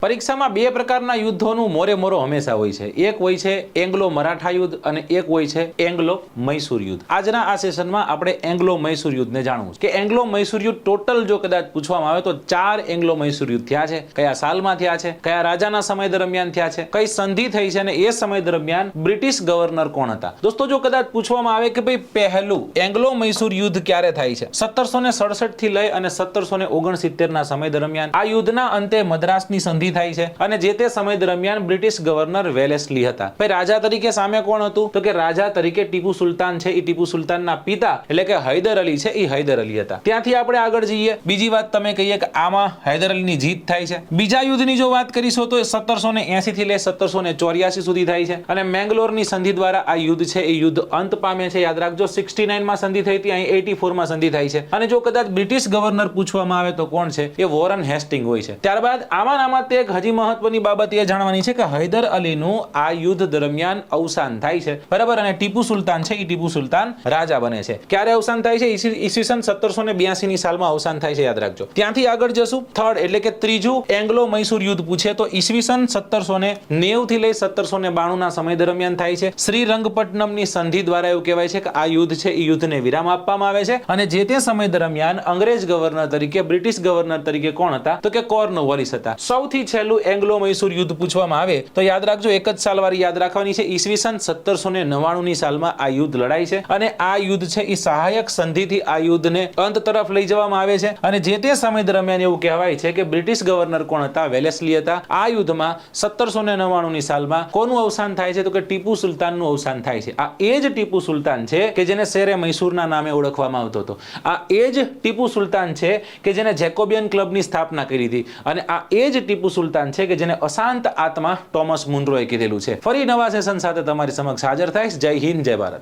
પરીક્ષામાં બે પ્રકારના યુદ્ધોનું મોરે મોરો હંમેશા હોય છે. એક હોય છે એંગ્લો મરાઠા યુદ્ધ અને એક હોય છે એંગ્લો મૈસૂર યુદ્ધ. આજના આ સેશનમાં આપણે એંગ્લો મૈસૂર યુદ્ધને જાણવું છે કે એંગ્લો મૈસૂર યુદ્ધ ટોટલ જો કદાચ પૂછવામાં આવે તો 4 એંગ્લો મૈસૂર યુદ્ધ થયા છે. કયા સાલમાં થયા છે, કયા રાજાના સમય દરમિયાન થયા છે, કઈ સંધિ થઈ છે અને એ સમય દરમિયાન બ્રિટિશ ગવર્નર કોણ હતા. દોસ્તો, જો કદાચ પૂછવામાં આવે કે ભાઈ પહેલું એંગ્લો મૈસૂર યુદ્ધ ક્યારે થાય છે, 1767 થી લઈ અને 1769 ના સમય દરમિયાન આ યુદ્ધના અંતે મદ્રાસની સંધિ થાય છે અને જે તે સમય દરમિયાન બ્રિટિશ ગવર્નર વેલેસ્લી હતા. ભાઈ રાજા તરીકે સામે કોણ હતું તો કે રાજા તરીકે ટીપુ સુલતાન છે. એ ટીપુ સુલતાનના પિતા એટલે કે હૈદર અલી છે, એ હૈદર અલી હતા. ત્યાંથી આપણે આગળ જઈએ. બીજી વાત તમે કહીએ કે આમાં હૈદર અલીની જીત થાય છે. બીજા યુદ્ધની જો વાત કરીશું તો 1780 થી લઈ 1784 સુધી થાય છે અને મેંગલોરની સંધિ દ્વારા આ યુદ્ધ છે એ યુદ્ધ અંત પામે છે. યાદ રાખજો, 69 માં સંધિ થઈ હતી, અહીં 84 માં સંધિ થાય છે. અને જો કદાચ બ્રિટિશ ગવર્નર પૂછવામાં આવે તો કોણ છે, એ વોરન હેસ્ટિંગ હોય છે. ત્યારબાદ આમાં એક હજી મહત્વની બાબત એ જાણવાની છે કે હૈદર અલીનું આ યુદ્ધ દરમિયાન અવસાન થાય છે, બરાબર. અને ટીપુ સુલતાન છે, એ ટીપુ સુલતાન રાજા બને છે. ક્યારે અવસાન થાય છે? ઈસવીસન 1782 ની સાલમાં અવસાન થાય છે, યાદ રાખજો. ત્યાંથી આગળ જશું. થર્ડ એટલે કે ત્રીજું એંગ્લો મૈસૂર યુદ્ધ પૂછે તો ઈસવીસન 1790 થી લઈ 1792 ના સમય દરમિયાન થાય છે. શ્રીરંગપટ્ટનમની સંધિ દ્વારા એવું કહેવાય છે કે આ યુદ્ધ છે એ યુદ્ધને વિરામ આપવામાં આવે છે અને જે તે સમય દરમિયાન અંગ્રેજ ગવર્નર તરીકે, બ્રિટિશ ગવર્નર તરીકે કોણ હતા તો કે કોર્નવોલિસ હતા. સૌથી છેલ્લું એંગ્લો મૈસૂર યુદ્ધ પૂછવામાં આવે તો યાદ રાખજો, એક જ સાલ વાળી યાદ રાખવાની છે. ઈસવીસન 1799 ની સાલમાં આ યુદ્ધ લડાય છે અને આ યુદ્ધ છે એ સહાયક સંધિથી આ યુદ્ધને અંત તરફ લઈ જવામાં આવે છે અને જે તે સમય દરમિયાન એવું કહેવાય છે કે બ્રિટિશ ગવર્નર કોણ હતા? વેલેસ્લી હતા. આ યુદ્ધમાં 1799 ની સાલમાં કોનું અવસાન થાય છે તો કે ટીપુ સુલતાનનું અવસાન થાય છે. આ એ જ ટીપુ સુલતાન છે કે જેને શેરે મૈસૂરના નામે ઓળખવામાં આવતો હતો. આ એ જ ટીપુ સુલતાન છે કે જેને જેકોબિયન ક્લબની સ્થાપના કરી હતી અને આ એ જ ટીપુ સુલતાન છે કે જેને અશાંત આત્મા ટોમસ મુનરોએ કીધેલું છે. ફરી નવા સેશન સાથે તમારી સમક્ષ હાજર થઈશ. જય હિન્દ, જય ભારત.